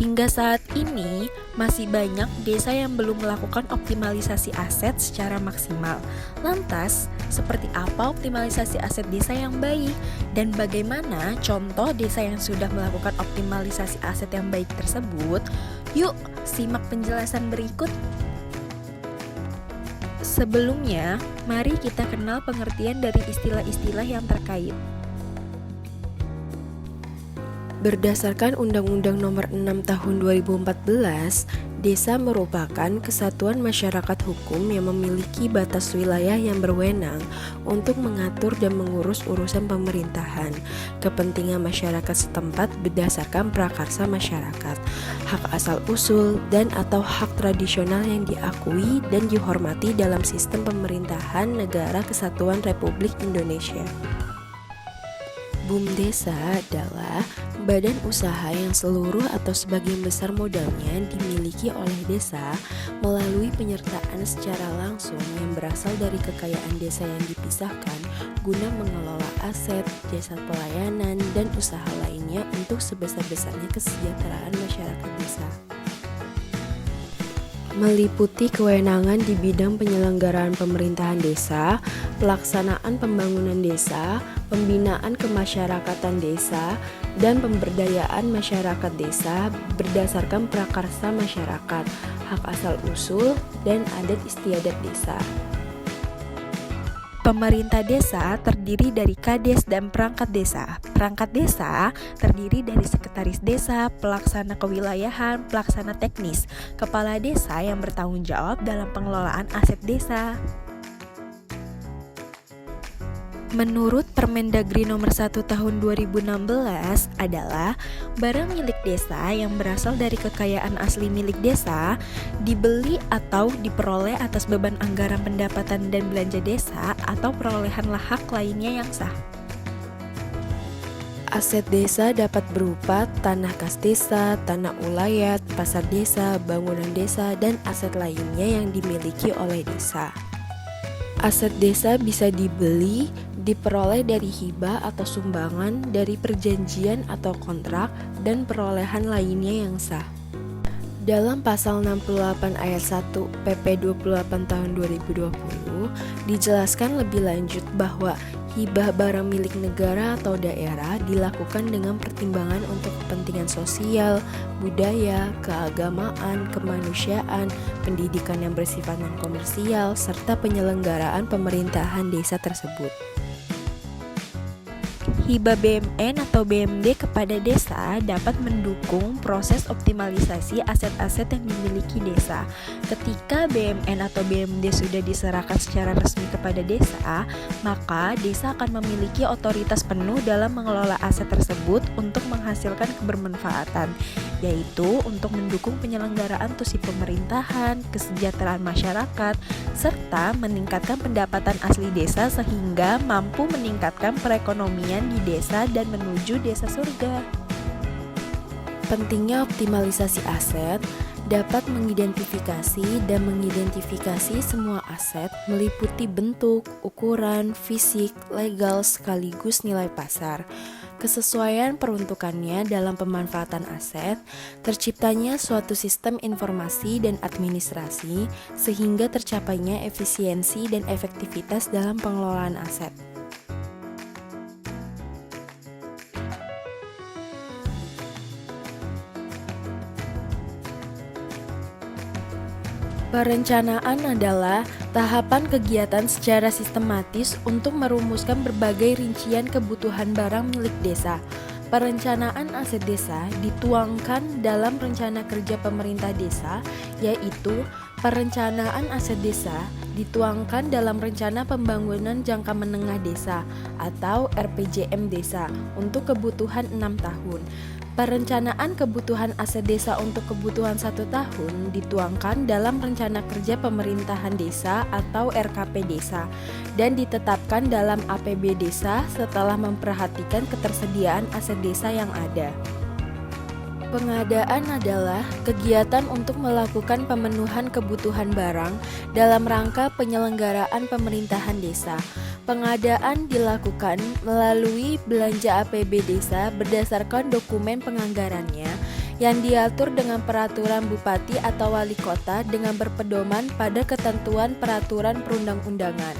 Hingga saat ini, masih banyak desa yang belum melakukan optimalisasi aset secara maksimal. Lantas, seperti apa optimalisasi aset desa yang baik? Dan bagaimana contoh desa yang sudah melakukan optimalisasi aset yang baik tersebut? Yuk, simak penjelasan berikut. Sebelumnya, mari kita kenal pengertian dari istilah-istilah yang terkait. Berdasarkan Undang-Undang Nomor 6 Tahun 2014, desa merupakan kesatuan masyarakat hukum yang memiliki batas wilayah yang berwenang untuk mengatur dan mengurus urusan pemerintahan, kepentingan masyarakat setempat berdasarkan prakarsa masyarakat, hak asal-usul dan/atau hak tradisional yang diakui dan dihormati dalam sistem pemerintahan Negara Kesatuan Republik Indonesia. BUMDesa adalah badan usaha yang seluruh atau sebagian besar modalnya dimiliki oleh desa melalui penyertaan secara langsung yang berasal dari kekayaan desa yang dipisahkan guna mengelola aset, jasa pelayanan, dan usaha lainnya untuk sebesar-besarnya kesejahteraan masyarakat desa. Meliputi kewenangan di bidang penyelenggaraan pemerintahan desa, pelaksanaan pembangunan desa, pembinaan kemasyarakatan desa, dan pemberdayaan masyarakat desa berdasarkan prakarsa masyarakat, hak asal-usul, dan adat istiadat desa. Pemerintah desa terdiri dari kades dan perangkat desa. Perangkat desa terdiri dari sekretaris desa, pelaksana kewilayahan, pelaksana teknis, kepala desa yang bertanggung jawab dalam pengelolaan aset desa. Menurut Permendagri Nomor 1 Tahun 2016 adalah barang milik desa yang berasal dari kekayaan asli milik desa dibeli atau diperoleh atas beban anggaran pendapatan dan belanja desa atau perolehan hak lainnya yang sah. Aset desa dapat berupa tanah kas desa, tanah ulayat, pasar desa, bangunan desa, dan aset lainnya yang dimiliki oleh desa. Aset desa bisa dibeli, diperoleh dari hibah atau sumbangan, dari perjanjian atau kontrak, dan perolehan lainnya yang sah. Dalam pasal 68 ayat 1 PP 28 tahun 2020 dijelaskan lebih lanjut bahwa hibah barang milik negara atau daerah dilakukan dengan pertimbangan untuk kepentingan sosial, budaya, keagamaan, kemanusiaan, pendidikan yang bersifat non-komersial, serta penyelenggaraan pemerintahan desa tersebut. Hibah BMN atau BMD kepada desa dapat mendukung proses optimalisasi aset-aset yang dimiliki desa. Ketika BMN atau BMD sudah diserahkan secara resmi kepada desa, maka desa akan memiliki otoritas penuh dalam mengelola aset tersebut untuk menghasilkan kebermanfaatan, yaitu untuk mendukung penyelenggaraan tusi pemerintahan, kesejahteraan masyarakat, serta meningkatkan pendapatan asli desa sehingga mampu meningkatkan perekonomian di desa dan menuju desa surga. Pentingnya optimalisasi aset dapat mengidentifikasi dan mengidentifikasi semua aset meliputi bentuk, ukuran, fisik, legal sekaligus nilai pasar, kesesuaian peruntukannya dalam pemanfaatan aset, terciptanya suatu sistem informasi dan administrasi sehingga tercapainya efisiensi dan efektivitas dalam pengelolaan aset. Perencanaan adalah tahapan kegiatan secara sistematis untuk merumuskan berbagai rincian kebutuhan barang milik desa. Perencanaan aset desa dituangkan dalam rencana kerja pemerintah desa, yaitu perencanaan aset desa dituangkan dalam rencana pembangunan jangka menengah desa atau RPJM desa untuk kebutuhan 6 tahun. Perencanaan kebutuhan aset desa untuk kebutuhan 1 tahun dituangkan dalam Rencana Kerja Pemerintahan Desa atau RKP Desa dan ditetapkan dalam APB Desa setelah memperhatikan ketersediaan aset desa yang ada. Pengadaan adalah kegiatan untuk melakukan pemenuhan kebutuhan barang dalam rangka penyelenggaraan pemerintahan desa. Pengadaan dilakukan melalui belanja APB desa berdasarkan dokumen penganggarannya yang diatur dengan peraturan bupati atau wali kota dengan berpedoman pada ketentuan peraturan perundang-undangan.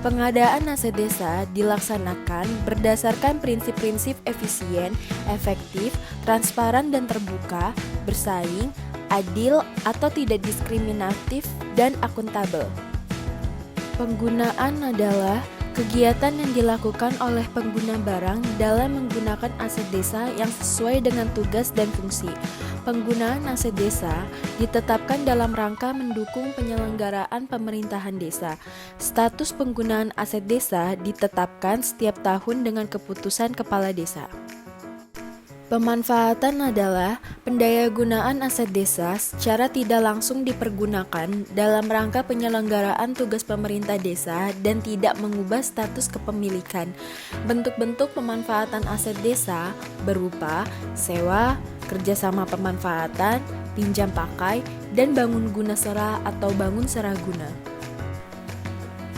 Pengadaan aset desa dilaksanakan berdasarkan prinsip-prinsip efisien, efektif, transparan dan terbuka, bersaing, adil atau tidak diskriminatif, dan akuntabel. Penggunaan adalah kegiatan yang dilakukan oleh pengguna barang dalam menggunakan aset desa yang sesuai dengan tugas dan fungsi. Penggunaan aset desa ditetapkan dalam rangka mendukung penyelenggaraan pemerintahan desa. Status penggunaan aset desa ditetapkan setiap tahun dengan keputusan kepala desa. Pemanfaatan adalah pendayagunaan aset desa secara tidak langsung dipergunakan dalam rangka penyelenggaraan tugas pemerintah desa dan tidak mengubah status kepemilikan. Bentuk-bentuk pemanfaatan aset desa berupa sewa, kerjasama pemanfaatan, pinjam pakai, dan bangun guna sera atau bangun seraguna.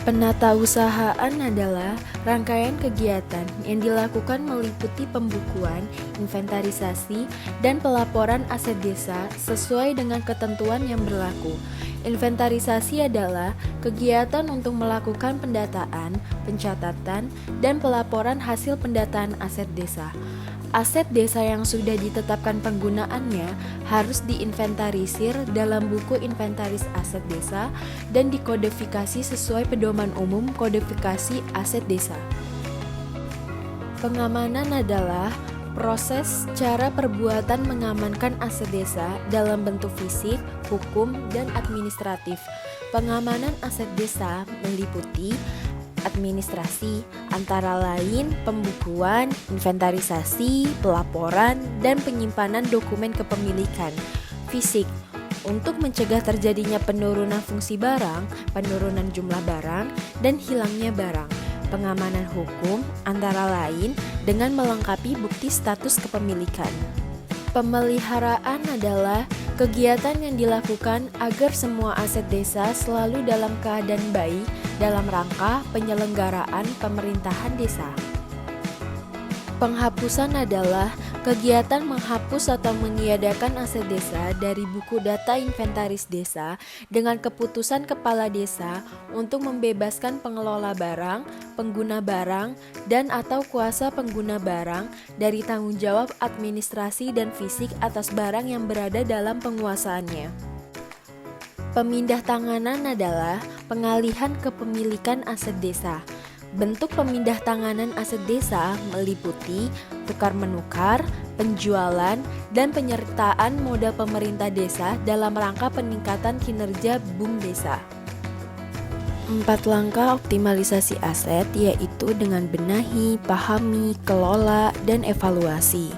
Penatausahaan adalah rangkaian kegiatan yang dilakukan meliputi pembukuan, inventarisasi, dan pelaporan aset desa sesuai dengan ketentuan yang berlaku. Inventarisasi adalah kegiatan untuk melakukan pendataan, pencatatan, dan pelaporan hasil pendataan aset desa. Aset desa yang sudah ditetapkan penggunaannya harus diinventarisir dalam buku inventaris aset desa dan dikodifikasi sesuai pedoman umum kodifikasi aset desa. Pengamanan adalah proses cara perbuatan mengamankan aset desa dalam bentuk fisik, hukum, dan administratif. Pengamanan aset desa meliputi administrasi, antara lain pembukuan, inventarisasi, pelaporan, dan penyimpanan dokumen kepemilikan. Fisik, untuk mencegah terjadinya penurunan fungsi barang, penurunan jumlah barang, dan hilangnya barang. Pengamanan hukum, antara lain dengan melengkapi bukti status kepemilikan. Pemeliharaan adalah kegiatan yang dilakukan agar semua aset desa selalu dalam keadaan baik dalam rangka penyelenggaraan pemerintahan desa. Penghapusan adalah kegiatan menghapus atau meniadakan aset desa dari buku data inventaris desa dengan keputusan kepala desa untuk membebaskan pengelola barang, pengguna barang, dan atau kuasa pengguna barang dari tanggung jawab administrasi dan fisik atas barang yang berada dalam penguasaannya. Pemindahtanganan adalah pengalihan kepemilikan aset desa. Bentuk pemindahtanganan aset desa meliputi tukar-menukar, penjualan, dan penyertaan modal pemerintah desa dalam rangka peningkatan kinerja BUM desa. 4 langkah optimalisasi aset yaitu dengan benahi, pahami, kelola, dan evaluasi.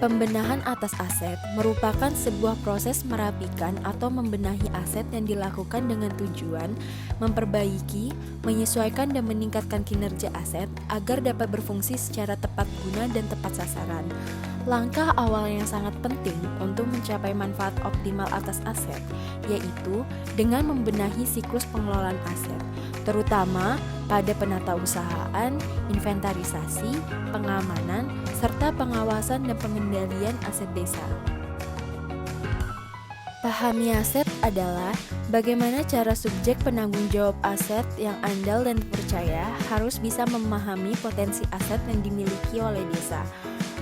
Pembenahan atas aset merupakan sebuah proses merapikan atau membenahi aset yang dilakukan dengan tujuan memperbaiki, menyesuaikan dan meningkatkan kinerja aset agar dapat berfungsi secara tepat guna dan tepat sasaran. Langkah awal yang sangat penting untuk mencapai manfaat optimal atas aset yaitu dengan membenahi siklus pengelolaan aset, terutama pada penatausahaan, inventarisasi, pengamanan, serta pengawasan dan pengendalian aset desa. Pahami aset adalah bagaimana cara subjek penanggung jawab aset yang andal dan terpercaya harus bisa memahami potensi aset yang dimiliki oleh desa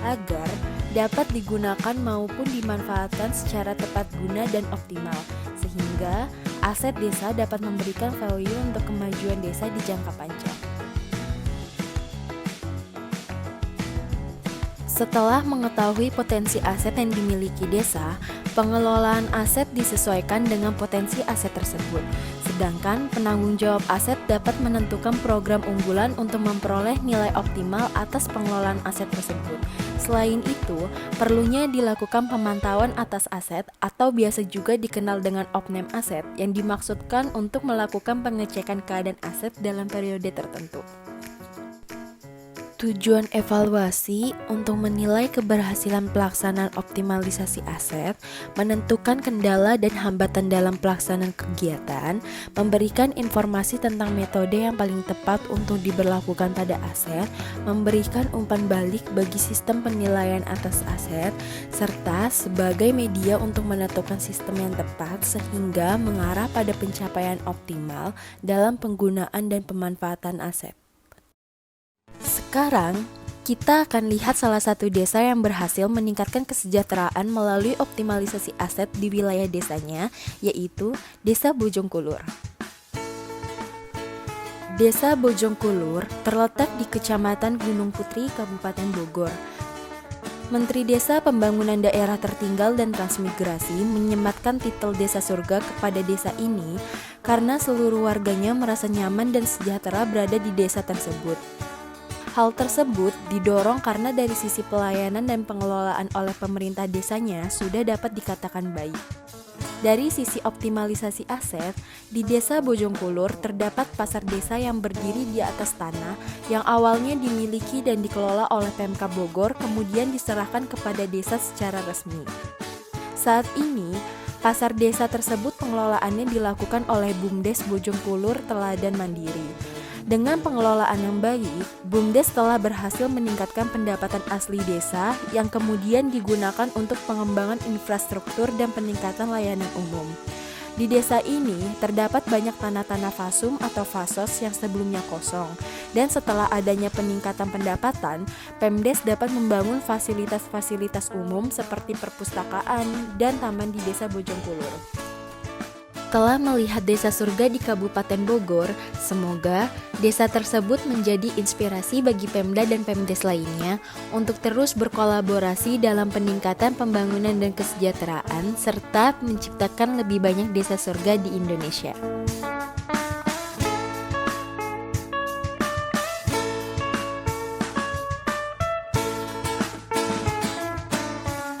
agar dapat digunakan maupun dimanfaatkan secara tepat guna dan optimal, sehingga aset desa dapat memberikan value untuk kemajuan desa di jangka panjang. Setelah mengetahui potensi aset yang dimiliki desa, pengelolaan aset disesuaikan dengan potensi aset tersebut. Sedangkan penanggung jawab aset dapat menentukan program unggulan untuk memperoleh nilai optimal atas pengelolaan aset tersebut. Selain itu, perlunya dilakukan pemantauan atas aset atau biasa juga dikenal dengan opname aset yang dimaksudkan untuk melakukan pengecekan keadaan aset dalam periode tertentu. Tujuan evaluasi untuk menilai keberhasilan pelaksanaan optimalisasi aset, menentukan kendala dan hambatan dalam pelaksanaan kegiatan, memberikan informasi tentang metode yang paling tepat untuk diberlakukan pada aset, memberikan umpan balik bagi sistem penilaian atas aset, serta sebagai media untuk menentukan sistem yang tepat sehingga mengarah pada pencapaian optimal dalam penggunaan dan pemanfaatan aset. Sekarang, kita akan lihat salah satu desa yang berhasil meningkatkan kesejahteraan melalui optimalisasi aset di wilayah desanya, yaitu Desa Bojongkulur. Desa Bojongkulur terletak di Kecamatan Gunung Putri, Kabupaten Bogor. Menteri Desa Pembangunan Daerah Tertinggal dan Transmigrasi menyematkan titel Desa Surga kepada desa ini karena seluruh warganya merasa nyaman dan sejahtera berada di desa tersebut. Hal tersebut didorong karena dari sisi pelayanan dan pengelolaan oleh pemerintah desanya sudah dapat dikatakan baik. Dari sisi optimalisasi aset, di Desa Bojongkulur terdapat pasar desa yang berdiri di atas tanah yang awalnya dimiliki dan dikelola oleh Pemkab Bogor kemudian diserahkan kepada desa secara resmi. Saat ini, pasar desa tersebut pengelolaannya dilakukan oleh BUMDes Bojongkulur Teladan Mandiri. Dengan pengelolaan yang baik, BUMDes telah berhasil meningkatkan pendapatan asli desa yang kemudian digunakan untuk pengembangan infrastruktur dan peningkatan layanan umum. Di desa ini terdapat banyak tanah-tanah fasum atau fasos yang sebelumnya kosong, dan setelah adanya peningkatan pendapatan, Pemdes dapat membangun fasilitas-fasilitas umum seperti perpustakaan dan taman di Desa Bojongkulur. Setelah melihat desa surga di Kabupaten Bogor, semoga desa tersebut menjadi inspirasi bagi Pemda dan Pemdes lainnya untuk terus berkolaborasi dalam peningkatan pembangunan dan kesejahteraan serta menciptakan lebih banyak desa surga di Indonesia.